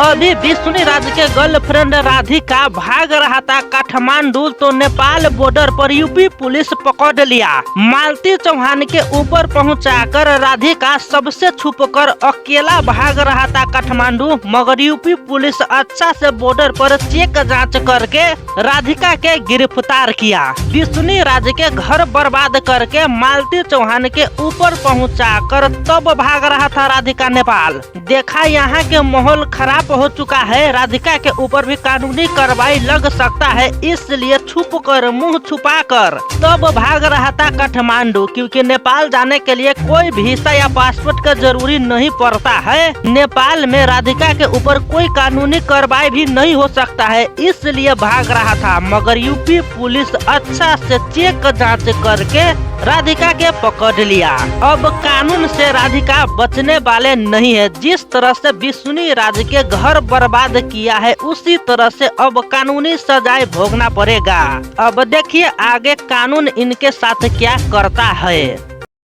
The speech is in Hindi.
अभी विष्णु राज के गर्लफ्रेंड राधिका भाग रहा था काठमांडू तो नेपाल बॉर्डर पर यूपी पुलिस पकड़ लिया। मालती चौहान के ऊपर पहुंचाकर राधिका सबसे छुपकर अकेला भाग रहा था काठमांडू, मगर यूपी पुलिस अच्छा से बॉर्डर पर चेक जांच करके राधिका के गिरफ्तार किया। विष्णु राज के घर बर्बाद करके मालती चौहान के ऊपर पहुंचाकर तब भाग रहा था राधिका नेपाल। देखा यहाँ के माहौल खराब हो चुका है, राधिका के ऊपर भी कानूनी कार्रवाई लग सकता है, इसलिए छुप कर मुंह छुपा कर तब भाग रहा था काठमांडू, क्योंकि नेपाल जाने के लिए कोई वीजा या पासपोर्ट का जरूरी नहीं पड़ता है। नेपाल में राधिका के ऊपर कोई कानूनी कार्रवाई भी नहीं हो सकता है, इसलिए भाग रहा था, मगर यूपी पुलिस अच्छा से चेक जांच करके राधिका के पकड़ लिया। अब कानून से राधिका बचने वाले नहीं है। जिस तरह से विष्णु राज के घर बर्बाद किया है उसी तरह से अब कानूनी सजाए भोगना पड़ेगा। अब देखिए आगे कानून इनके साथ क्या करता है।